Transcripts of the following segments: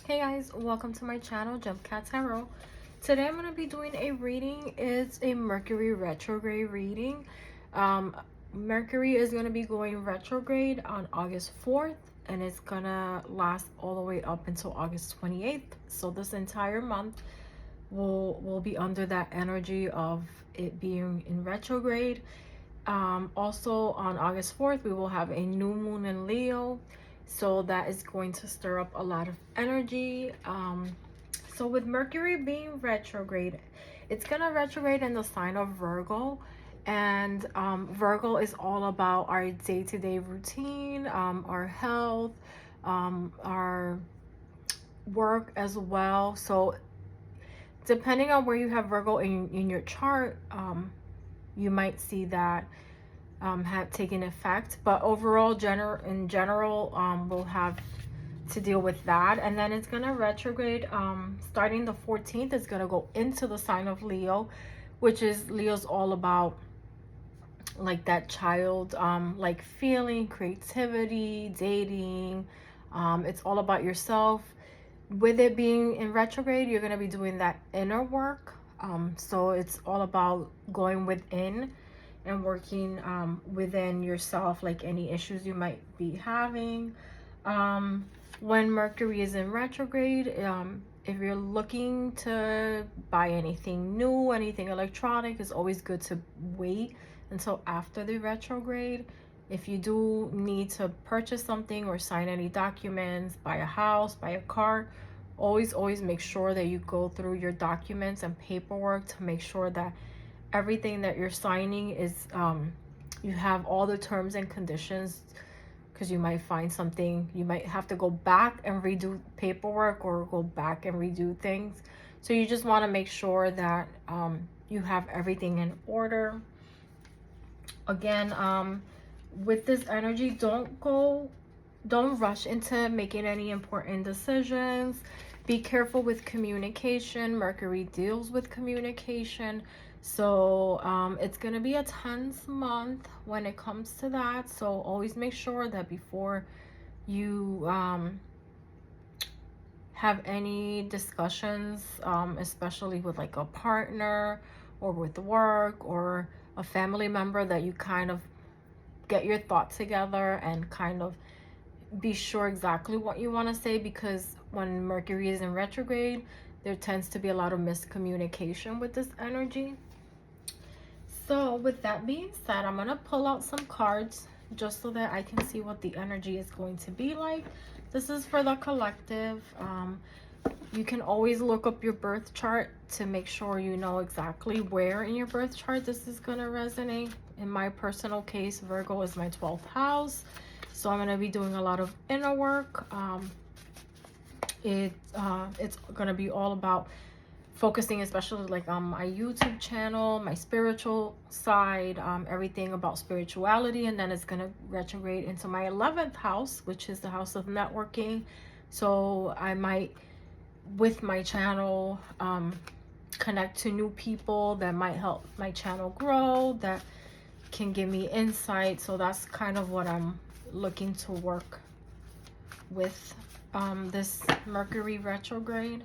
Hey guys, welcome to my channel, GemCatTarot. Today I'm going to be doing a reading. It's a Mercury retrograde reading. Mercury is going to be going retrograde on August 4th, and it's going to last all the way up until August 28th. So this entire month will be under that energy of it being in retrograde. Also on August 4th, we will have a new moon in Leo. So that is going to stir up a lot of energy. So with Mercury being retrograde, it's going to retrograde in the sign of Virgo. And Virgo is all about our day-to-day routine, our health, our work as well. So depending on where you have Virgo in your chart, you might see that have taken effect, but overall in general we'll have to deal with that. And then it's gonna retrograde starting the 14th. It's gonna go into the sign of Leo, which is Leo's all about like that child like feeling, creativity, dating. It's all about yourself. With it being in retrograde, you're gonna be doing that inner work. So it's all about going within and working within yourself, like any issues you might be having. When Mercury is in retrograde, if you're looking to buy anything new, anything electronic, it's always good to wait until after the retrograde. If you do need to purchase something or sign any documents, buy a house, buy a car, always make sure that you go through your documents and paperwork to make sure that everything that you're signing is you have all the terms and conditions, because you might find something, you might have to go back and redo paperwork or go back and redo things. So you just want to make sure that you have everything in order. Again, with this energy, don't rush into making any important decisions. Be careful with communication. Mercury deals with communication. So it's going to be a tense month when it comes to that. So always make sure that before you have any discussions, especially with like a partner or with work or a family member, that you kind of get your thoughts together and kind of be sure exactly what you want to say, because when Mercury is in retrograde, there tends to be a lot of miscommunication with this energy. So with that being said, I'm going to pull out some cards just so that I can see what the energy is going to be like. This is for the collective. You can always look up your birth chart to make sure you know exactly where in your birth chart this is going to resonate. In my personal case, Virgo is my 12th house. So I'm going to be doing a lot of inner work. It's going to be all about focusing, especially like on my YouTube channel, my spiritual side, everything about spirituality. And then it's going to retrograde into my 11th house, which is the house of networking. So I might, with my channel, connect to new people that might help my channel grow, that can give me insight. So that's kind of what I'm looking to work with this Mercury retrograde.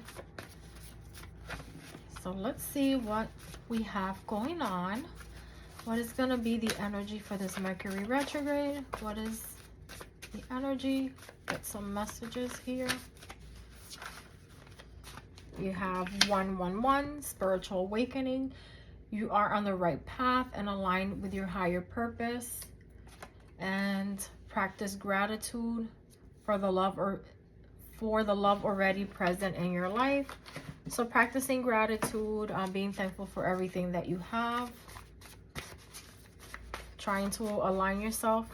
So let's see what we have going on. What is going to be the energy for this Mercury retrograde? What is the energy? Get some messages here. You have 111, spiritual awakening. You are on the right path and aligned with your higher purpose. And practice gratitude for the love already present in your life. So practicing gratitude, being thankful for everything that you have, trying to align yourself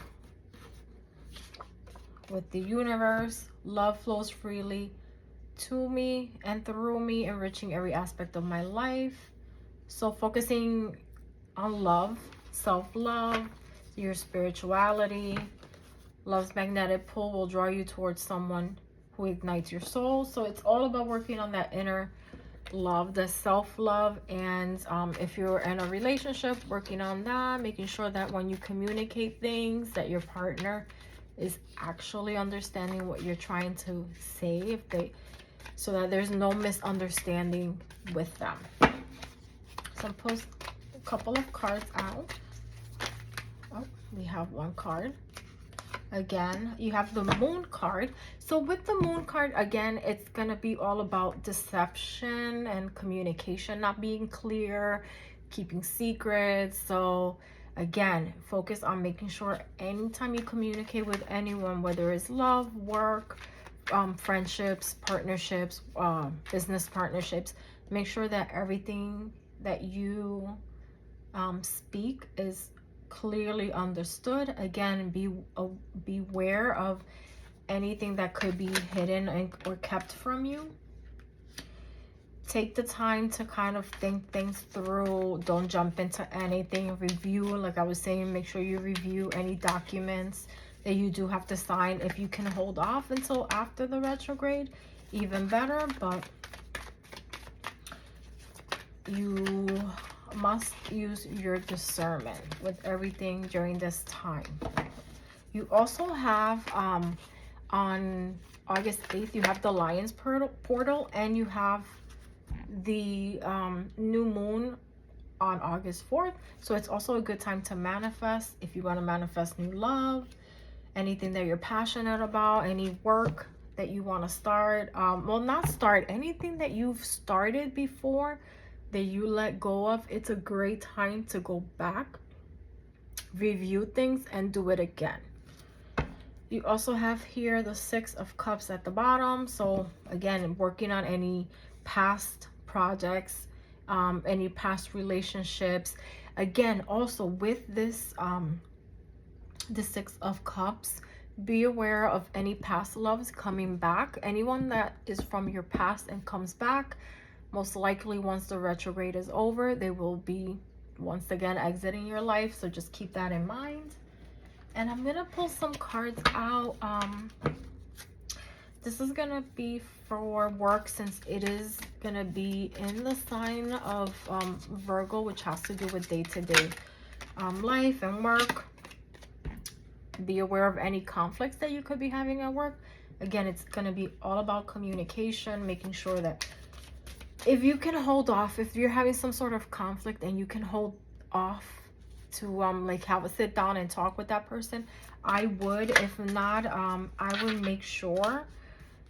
with the universe. Love flows freely to me and through me, enriching every aspect of my life. So focusing on love, self-love, your spirituality. Love's magnetic pull will draw you towards someone who ignites your soul. So it's all about working on that inner love, the self-love. And if you're in a relationship, working on that, making sure that when you communicate things, that your partner is actually understanding what you're trying to say. so that there's no misunderstanding with them. So I'm pulling a couple of cards out. Oh, we have one card. Again, you have the Moon card. So with the Moon card, again, it's going to be all about deception and communication, not being clear, keeping secrets. So again, focus on making sure anytime you communicate with anyone, whether it's love, work, friendships, partnerships, business partnerships, make sure that everything that you speak is clearly understood. Again, beware of anything that could be hidden or kept from you. Take the time to kind of think things through. Don't jump into anything. Review, like I was saying, make sure you review any documents that you do have to sign. If you can hold off until after the retrograde, even better, but you must use your discernment with everything during this time. You also have on August 8th, you have the Lion's portal, and you have the new moon on August 4th. So it's also a good time to manifest. If you want to manifest new love, anything that you're passionate about, any work that you want to start, well, not start, anything that you've started before that you let go of, it's a great time to go back, review things, and do it again. You also have here the Six of Cups at the bottom. So again, working on any past projects, any past relationships. Again, also with this the Six of Cups, be aware of any past loves coming back. Anyone that is from your past and comes back, most likely once the retrograde is over, they will be once again exiting your life. So just keep that in mind. And I'm gonna pull some cards out. This is gonna be for work, since it is gonna be in the sign of Virgo, which has to do with day-to-day life and work. Be aware of any conflicts that you could be having at work. Again, it's gonna be all about communication, making sure that if you can hold off, if you're having some sort of conflict and you can hold off to like have a sit down and talk with that person, I would. If not, I would make sure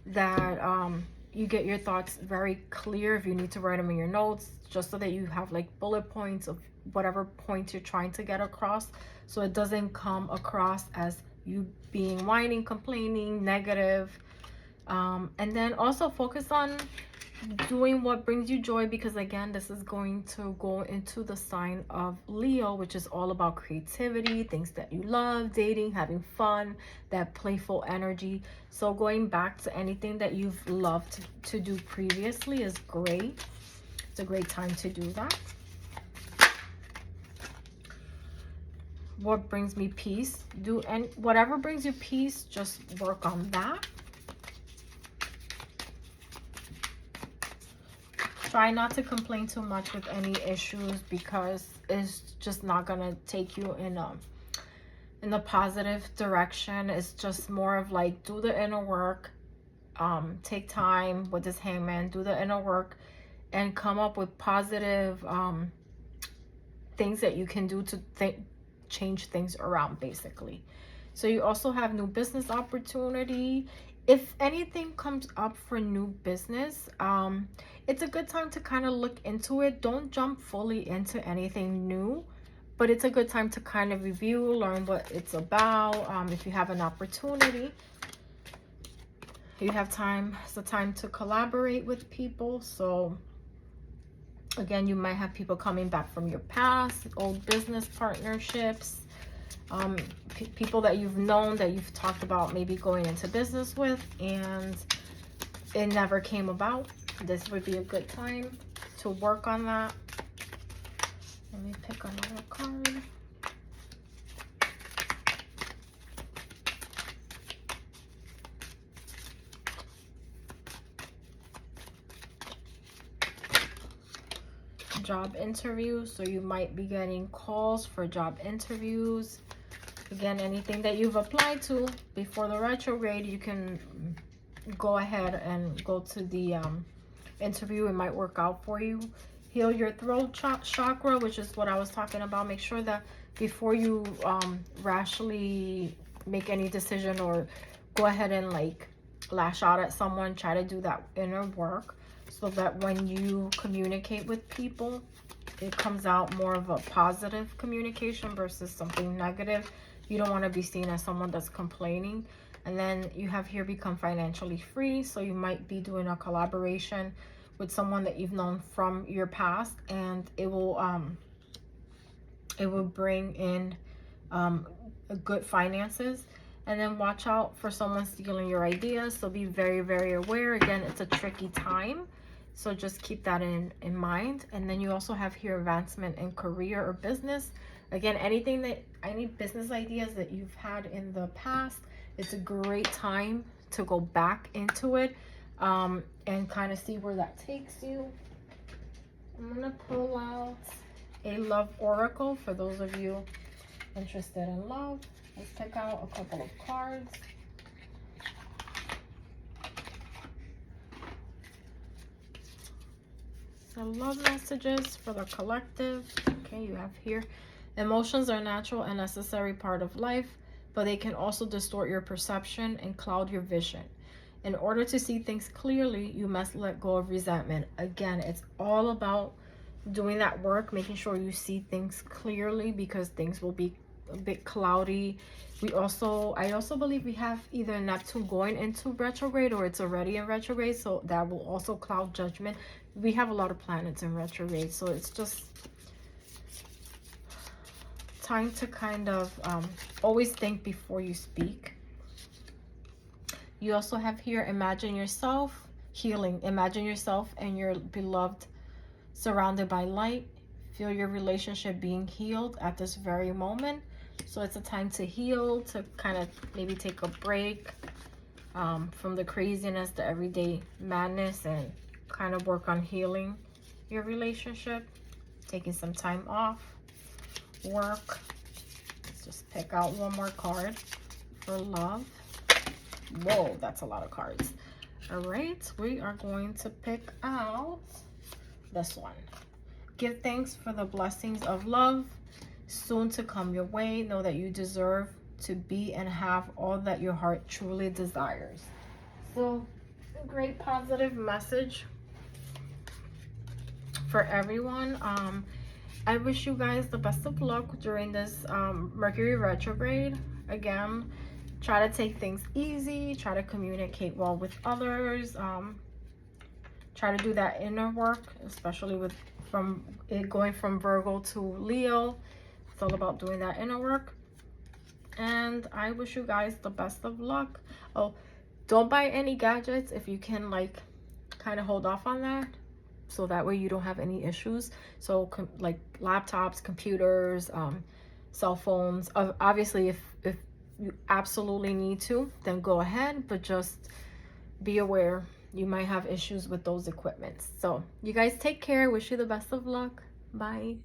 that you get your thoughts very clear. If you need to write them in your notes, just so that you have like bullet points of whatever point you're trying to get across, so it doesn't come across as you being whining, complaining, negative. And then also focus on doing what brings you joy, because again, this is going to go into the sign of Leo, which is all about creativity, things that you love, dating, having fun, that playful energy. So going back to anything that you've loved to do previously is great. It's a great time to do that. What brings me peace? And whatever brings you peace, just work on that. Try not to complain too much with any issues, because it's just not gonna take you in the positive direction. It's just more of like, do the inner work, take time with this Hangman, do the inner work, and come up with positive things that you can do to change things around, basically. So you also have new business opportunity. If anything comes up for new business, it's a good time to kind of look into it. Don't jump fully into anything new, but it's a good time to kind of review, learn what it's about. If you have an opportunity, you have time. It's a time to collaborate with people. So again, you might have people coming back from your past, old business partnerships, people that you've known, that you've talked about maybe going into business with, and it never came about. This would be a good time to work on that. Let me pick another card. Job interviews. So you might be getting calls for job interviews. Again, anything that you've applied to before the retrograde, you can go ahead and go to the interview. It might work out for you. Heal your throat chakra, which is what I was talking about. Make sure that before you rashly make any decision or go ahead and like lash out at someone, try to do that inner work so that when you communicate with people, it comes out more of a positive communication versus something negative. You don't want to be seen as someone that's complaining. And then you have here become financially free. So you might be doing a collaboration with someone that you've known from your past, and it will bring in good finances. And then watch out for someone stealing your ideas. So be very, very aware. Again, it's a tricky time. So just keep that in mind. And then you also have here advancement in career or business. Again, any business ideas that you've had in the past, it's a great time to go back into it and kind of see where that takes you. I'm going to pull out a love oracle for those of you interested in love. Let's pick out a couple of cards. So love messages for the collective. Okay, you have here, emotions are a natural and necessary part of life, but they can also distort your perception and cloud your vision. In order to see things clearly, you must let go of resentment. Again, it's all about doing that work, making sure you see things clearly, because things will be a bit cloudy. I also believe we have either Neptune going into retrograde or it's already in retrograde, so that will also cloud judgment. We have a lot of planets in retrograde, so it's just time to kind of always think before you speak. You also have here, imagine yourself healing. Imagine yourself and your beloved surrounded by light. Feel your relationship being healed at this very moment. So it's a time to heal, to kind of maybe take a break from the craziness, the everyday madness, and kind of work on healing your relationship, taking some time off work. Let's just pick out one more card for love. Whoa, that's a lot of cards. All right, we are going to pick out this one. Give thanks for the blessings of love soon to come your way. Know that you deserve to be and have all that your heart truly desires. So, a great positive message for everyone. I wish you guys the best of luck during this Mercury retrograde. Again, try to take things easy, try to communicate well with others, try to do that inner work, especially with going from Virgo to Leo. It's all about doing that inner work. And I wish you guys the best of luck. Oh, don't buy any gadgets if you can, like, kind of hold off on that, so that way you don't have any issues. So like laptops, computers, cell phones. Obviously, if you absolutely need to, then go ahead, but just be aware you might have issues with those equipments. So you guys take care. Wish you the best of luck. Bye.